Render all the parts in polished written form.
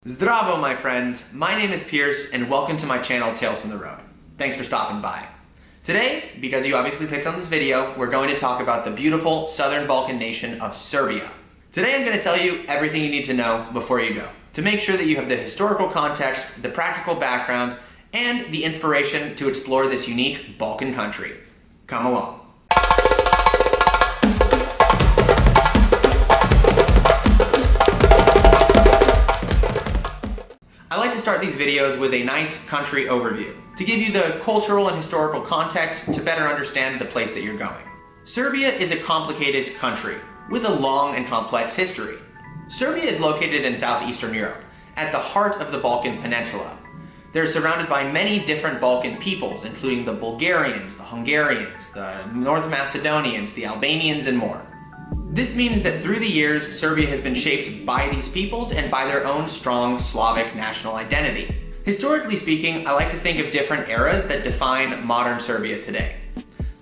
Zdravo, my friends. My name is Pierce, and welcome to my channel, Tales from the Road. Thanks for stopping by. Today, because you obviously clicked on this video, we're going to talk about the beautiful southern Balkan nation of Serbia. Today I'm going to tell you everything you need to know before you go, to make sure that you have the historical context, the practical background, and the inspiration to explore this unique Balkan country. Come along. I like to start these videos with a nice country overview, to give you the cultural and historical context to better understand the place that you're going. Serbia is a complicated country, with a long and complex history. Serbia is located in southeastern Europe, at the heart of the Balkan Peninsula. They're surrounded by many different Balkan peoples, including the Bulgarians, the Hungarians, the North Macedonians, the Albanians, and more. This means that through the years, Serbia has been shaped by these peoples and by their own strong Slavic national identity. Historically speaking, I like to think of different eras that define modern Serbia today.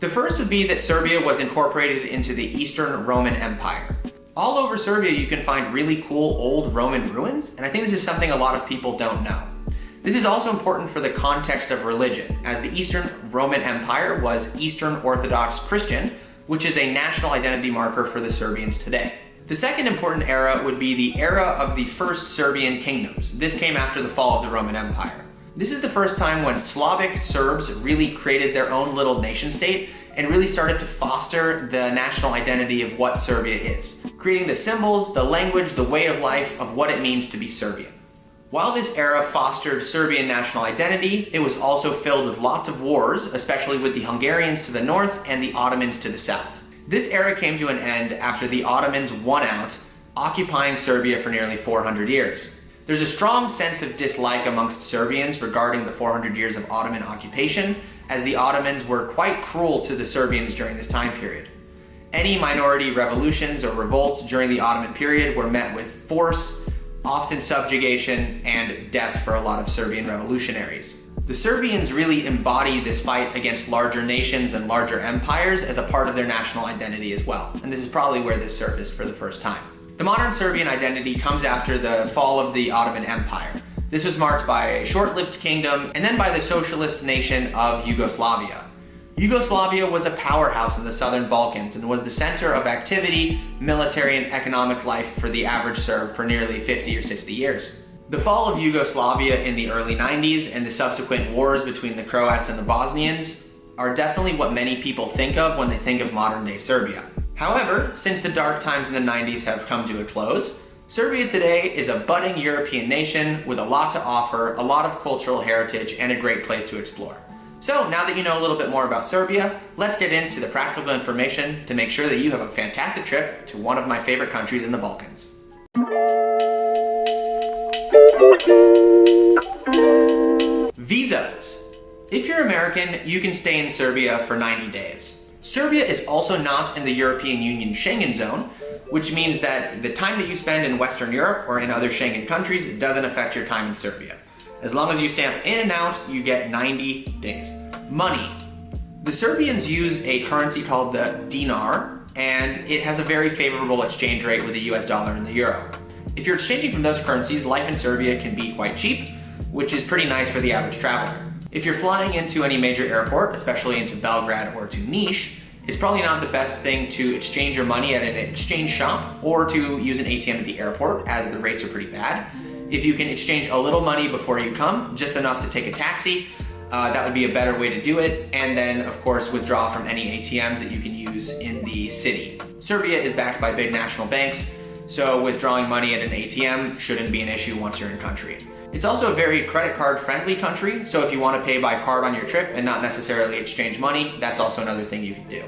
The first would be that Serbia was incorporated into the Eastern Roman Empire. All over Serbia you can find really cool old Roman ruins, and I think this is something a lot of people don't know. This is also important for the context of religion, as the Eastern Roman Empire was Eastern Orthodox Christian, which is a national identity marker for the Serbians today. The second important era would be the era of the first Serbian kingdoms. This came after the fall of the Roman Empire. This is the first time when Slavic Serbs really created their own little nation state and really started to foster the national identity of what Serbia is, creating the symbols, the language, the way of life of what it means to be Serbian. While this era fostered Serbian national identity, it was also filled with lots of wars, especially with the Hungarians to the north and the Ottomans to the south. This era came to an end after the Ottomans won out, occupying Serbia for nearly 400 years. There's a strong sense of dislike amongst Serbians regarding the 400 years of Ottoman occupation, as the Ottomans were quite cruel to the Serbians during this time period. Any minority revolutions or revolts during the Ottoman period were met with force, often subjugation, and death for a lot of Serbian revolutionaries. The Serbians really embody this fight against larger nations and larger empires as a part of their national identity as well, and this is probably where this surfaced for the first time. The modern Serbian identity comes after the fall of the Ottoman Empire. This was marked by a short-lived kingdom and then by the socialist nation of Yugoslavia. Yugoslavia was a powerhouse in the southern Balkans and was the center of activity, military, and economic life for the average Serb for nearly 50 or 60 years. The fall of Yugoslavia in the early 90s and the subsequent wars between the Croats and the Bosnians are definitely what many people think of when they think of modern-day Serbia. However, since the dark times in the 90s have come to a close, Serbia today is a budding European nation with a lot to offer, a lot of cultural heritage, and a great place to explore. So now that you know a little bit more about Serbia, let's get into the practical information to make sure that you have a fantastic trip to one of my favorite countries in the Balkans. Visas. If you're American, you can stay in Serbia for 90 days. Serbia is also not in the European Union Schengen zone, which means that the time that you spend in Western Europe or in other Schengen countries doesn't affect your time in Serbia. As long as you stamp in and out, you get 90 days. Money. The Serbians use a currency called the dinar, and it has a very favorable exchange rate with the US dollar and the euro. If you're exchanging from those currencies, life in Serbia can be quite cheap, which is pretty nice for the average traveler. If you're flying into any major airport, especially into Belgrade or to Niš, it's probably not the best thing to exchange your money at an exchange shop or to use an ATM at the airport, as the rates are pretty bad. If you can exchange a little money before you come, just enough to take a taxi, that would be a better way to do it, and then of course withdraw from any ATMs that you can use in the city. Serbia is backed by big national banks, so withdrawing money at an ATM shouldn't be an issue once you're in country. It's also a very credit card friendly country, so if you want to pay by card on your trip and not necessarily exchange money, that's also another thing you can do.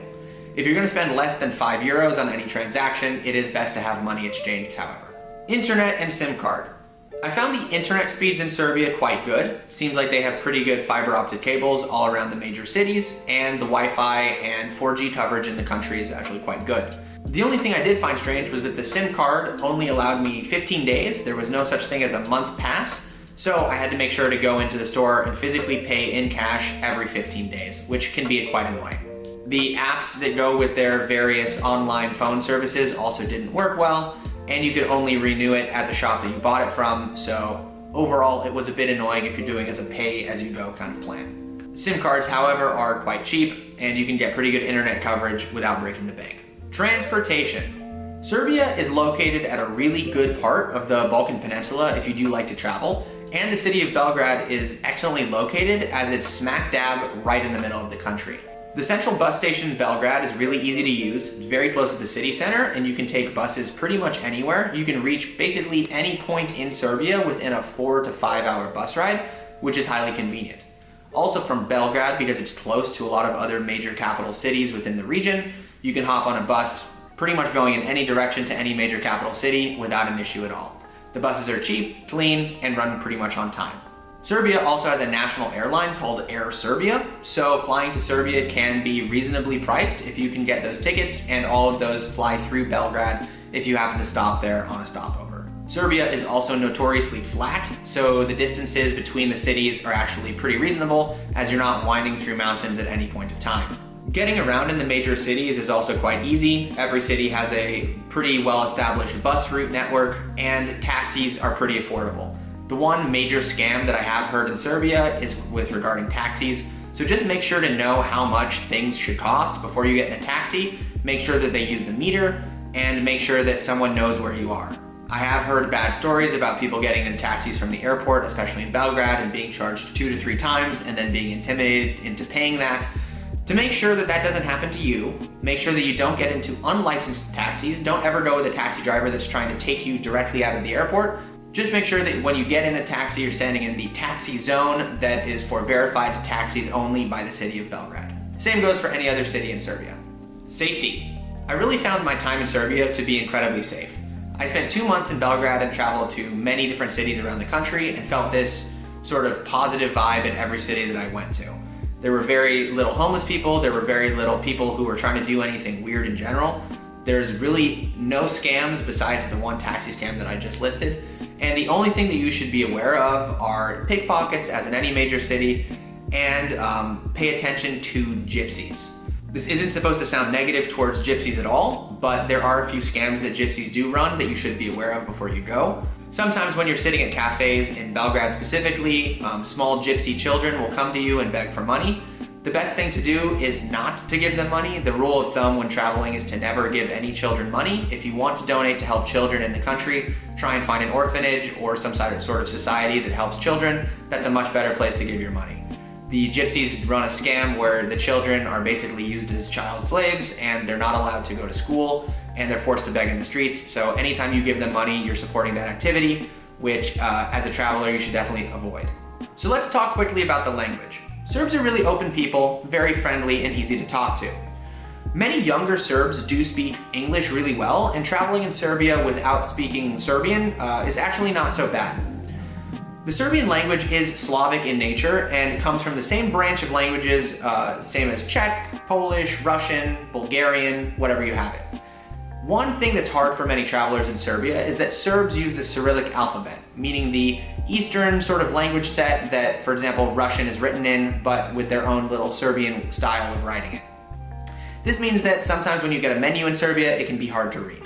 If you're going to spend less than €5 on any transaction, it is best to have money exchanged, however. Internet and SIM card. I found the internet speeds in Serbia quite good. Seems like they have pretty good fiber optic cables all around the major cities, and the Wi-Fi and 4G coverage in the country is actually quite good. The only thing I did find strange was that the SIM card only allowed me 15 days. There was no such thing as a month pass, so I had to make sure to go into the store and physically pay in cash every 15 days, which can be quite annoying. The apps that go with their various online phone services also didn't work well, and you could only renew it at the shop that you bought it from, so overall it was a bit annoying if you're doing it as a pay-as-you-go kind of plan. SIM cards, however, are quite cheap, and you can get pretty good internet coverage without breaking the bank. Transportation. Serbia is located at a really good part of the Balkan Peninsula if you do like to travel, and the city of Belgrade is excellently located as it's smack dab right in the middle of the country. The central bus station in Belgrade is really easy to use. It's very close to the city center, and you can take buses pretty much anywhere. You can reach basically any point in Serbia within a 4 to 5 hour bus ride, which is highly convenient. Also from Belgrade, because it's close to a lot of other major capital cities within the region, you can hop on a bus pretty much going in any direction to any major capital city without an issue at all. The buses are cheap, clean, and run pretty much on time. Serbia also has a national airline called Air Serbia, so flying to Serbia can be reasonably priced if you can get those tickets, and all of those fly through Belgrade if you happen to stop there on a stopover. Serbia is also notoriously flat, so the distances between the cities are actually pretty reasonable as you're not winding through mountains at any point of time. Getting around in the major cities is also quite easy. Every city has a pretty well-established bus route network, and taxis are pretty affordable. The one major scam that I have heard in Serbia is with regarding taxis, so just make sure to know how much things should cost before you get in a taxi. Make sure that they use the meter, and make sure that someone knows where you are. I have heard bad stories about people getting in taxis from the airport, especially in Belgrade, and being charged 2 to 3 times and then being intimidated into paying that. To make sure that that doesn't happen to you, make sure that you don't get into unlicensed taxis. Don't ever go with a taxi driver that's trying to take you directly out of the airport. Just make sure that when you get in a taxi, you're standing in the taxi zone that is for verified taxis only by the city of Belgrade. Same goes for any other city in Serbia. Safety. I really found my time in Serbia to be incredibly safe. I spent 2 months in Belgrade and traveled to many different cities around the country and felt this sort of positive vibe in every city that I went to. There were very little homeless people, there were very little people who were trying to do anything weird in general. There's really no scams besides the one taxi scam that I just listed. And the only thing that you should be aware of are pickpockets, as in any major city, and pay attention to gypsies. This isn't supposed to sound negative towards gypsies at all, but there are a few scams that gypsies do run that you should be aware of before you go. Sometimes when you're sitting at cafes in Belgrade specifically, small gypsy children will come to you and beg for money. The best thing to do is not to give them money. The rule of thumb when traveling is to never give any children money. If you want to donate to help children in the country, try and find an orphanage or some sort of society that helps children. That's a much better place to give your money. The gypsies run a scam where the children are basically used as child slaves and they're not allowed to go to school and they're forced to beg in the streets. So anytime you give them money, you're supporting that activity, which as a traveler, you should definitely avoid. So let's talk quickly about the language. Serbs are really open people, very friendly and easy to talk to. Many younger Serbs do speak English really well, and traveling in Serbia without speaking Serbian is actually not so bad. The Serbian language is Slavic in nature and comes from the same branch of languages, same as Czech, Polish, Russian, Bulgarian, whatever you have it. One thing that's hard for many travelers in Serbia is that Serbs use the Cyrillic alphabet, meaning the Eastern sort of language set that, for example, Russian is written in, but with their own little Serbian style of writing it. This means that sometimes when you get a menu in Serbia, it can be hard to read.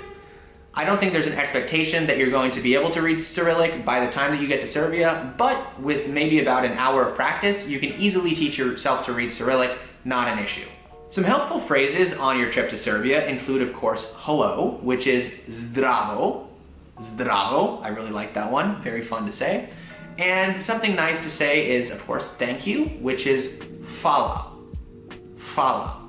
I don't think there's an expectation that you're going to be able to read Cyrillic by the time that you get to Serbia, but with maybe about an hour of practice, you can easily teach yourself to read Cyrillic, not an issue. Some helpful phrases on your trip to Serbia include, of course, hello, which is zdravo. Zdravo, I really like that one, very fun to say. And something nice to say is, of course, thank you, which is fala. Fala.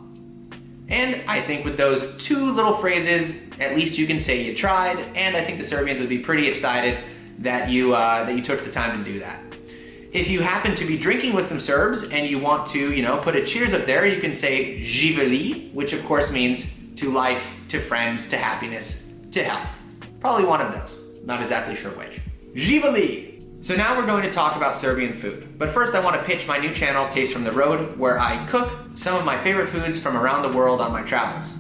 And I think with those 2 little phrases, at least you can say you tried, and I think the Serbians would be pretty excited that you took the time to do that. If you happen to be drinking with some Serbs and you want to, put a cheers up there, you can say živeli, which of course means to life, to friends, to happiness, to health. Probably one of those. Not exactly sure which. Živeli! So now we're going to talk about Serbian food. But first I want to pitch my new channel, Taste from the Road, where I cook some of my favorite foods from around the world on my travels.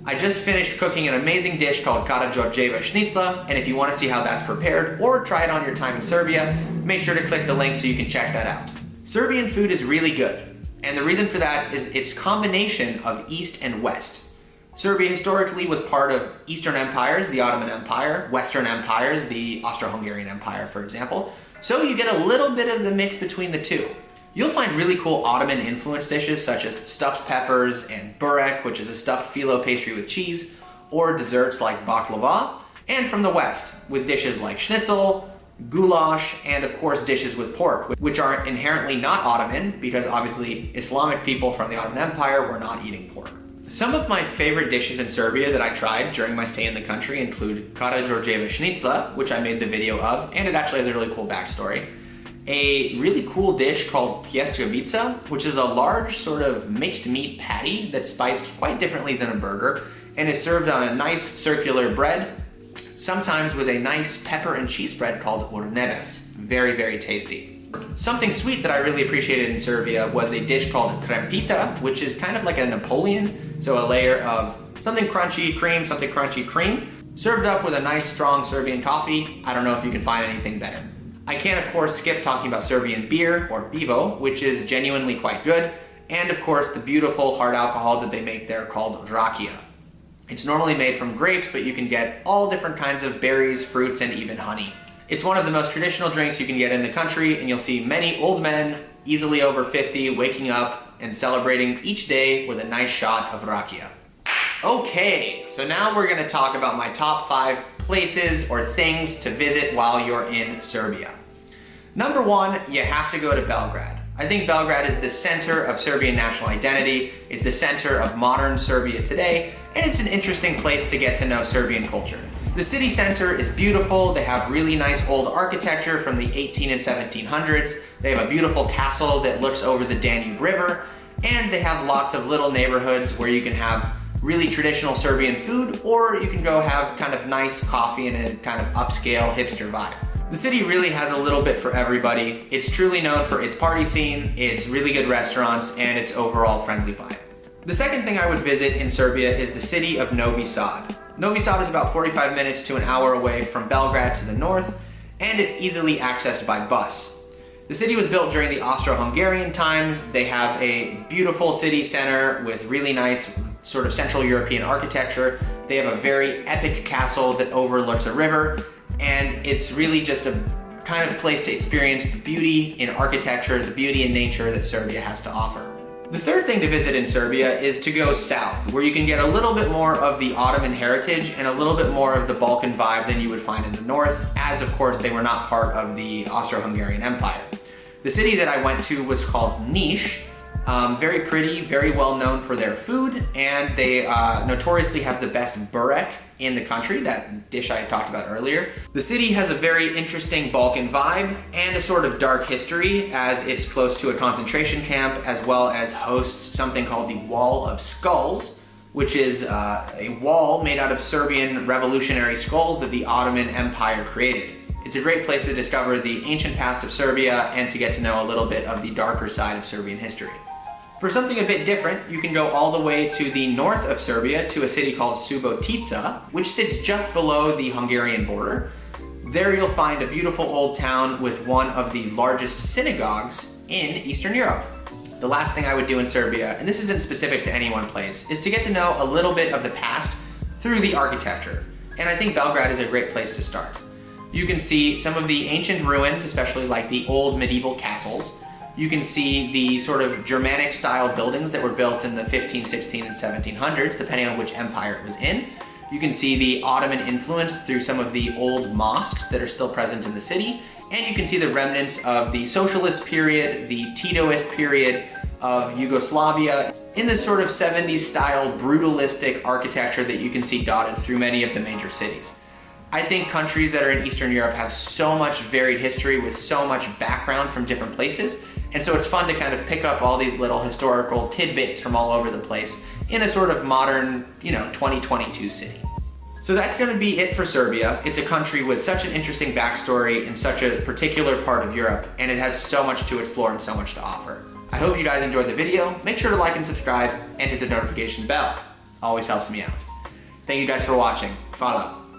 I just finished cooking an amazing dish called Karađorđeva šnicla, and if you want to see how that's prepared or try it on your time in Serbia, make sure to click the link so you can check that out. Serbian food is really good, and the reason for that is its combination of East and West. Serbia historically was part of Eastern empires, the Ottoman Empire, Western empires, the Austro-Hungarian Empire, for example. So you get a little bit of the mix between the two. You'll find really cool Ottoman influenced dishes such as stuffed peppers and burek, which is a stuffed phyllo pastry with cheese, or desserts like baklava, and from the West with dishes like schnitzel, goulash, and of course dishes with pork, which are inherently not Ottoman because obviously Islamic people from the Ottoman Empire were not eating pork. Some of my favorite dishes in Serbia that I tried during my stay in the country include Karađorđeva šnicla, which I made the video of, and it actually has a really cool backstory. A really cool dish called pljeskavica, which is a large sort of mixed meat patty that's spiced quite differently than a burger and is served on a nice circular bread, sometimes with a nice pepper and cheese bread called orneves. Very, very tasty. Something sweet that I really appreciated in Serbia was a dish called krempita, which is kind of like a Napoleon, so a layer of something crunchy cream, served up with a nice strong Serbian coffee. I don't know if you can find anything better. I can't of course skip talking about Serbian beer, or pivo, which is genuinely quite good, and of course the beautiful hard alcohol that they make there called rakija. It's normally made from grapes, but you can get all different kinds of berries, fruits, and even honey. It's one of the most traditional drinks you can get in the country, and you'll see many old men, easily over 50, waking up and celebrating each day with a nice shot of rakija. Okay, so now we're gonna talk about my top 5 places or things to visit while you're in Serbia. Number 1, you have to go to Belgrade. I think Belgrade is the center of Serbian national identity. It's the center of modern Serbia today, and it's an interesting place to get to know Serbian culture. The city center is beautiful. They have really nice old architecture from the 18 and 1700s. They have a beautiful castle that looks over the Danube River, and they have lots of little neighborhoods where you can have really traditional Serbian food, or you can go have kind of nice coffee in a kind of upscale hipster vibe. The city really has a little bit for everybody. It's truly known for its party scene, its really good restaurants, and its overall friendly vibe. The second thing I would visit in Serbia is the city of Novi Sad. Novi Sad is about 45 minutes to an hour away from Belgrade to the north, and it's easily accessed by bus. The city was built during the Austro-Hungarian times. They have a beautiful city center with really nice sort of Central European architecture. They have a very epic castle that overlooks a river, and it's really just a kind of place to experience the beauty in architecture, the beauty in nature that Serbia has to offer. The third thing to visit in Serbia is to go south, where you can get a little bit more of the Ottoman heritage and a little bit more of the Balkan vibe than you would find in the north, as of course they were not part of the Austro-Hungarian Empire. The city that I went to was called Niš. Very pretty, very well known for their food, and they notoriously have the best burek in the country, that dish I had talked about earlier. The city has a very interesting Balkan vibe and a sort of dark history, as it's close to a concentration camp, as well as hosts something called the Wall of Skulls, which is a wall made out of Serbian revolutionary skulls that the Ottoman Empire created. It's a great place to discover the ancient past of Serbia and to get to know a little bit of the darker side of Serbian history. For something a bit different, you can go all the way to the north of Serbia to a city called Subotica, which sits just below the Hungarian border. There you'll find a beautiful old town with one of the largest synagogues in Eastern Europe. The last thing I would do in Serbia, and this isn't specific to any one place, is to get to know a little bit of the past through the architecture. And I think Belgrade is a great place to start. You can see some of the ancient ruins, especially like the old medieval castles. You can see the sort of Germanic style buildings that were built in the 15, 16, and 1700s, depending on which empire it was in. You can see the Ottoman influence through some of the old mosques that are still present in the city. And you can see the remnants of the socialist period, the Titoist period of Yugoslavia, in this sort of 70s style brutalistic architecture that you can see dotted through many of the major cities. I think countries that are in Eastern Europe have so much varied history with so much background from different places. And so it's fun to kind of pick up all these little historical tidbits from all over the place in a sort of modern, 2022 city. So that's going to be it for Serbia. It's a country with such an interesting backstory in such a particular part of Europe, and it has so much to explore and so much to offer. I hope you guys enjoyed the video. Make sure to like and subscribe and hit the notification bell. Always helps me out. Thank you guys for watching. Hvala.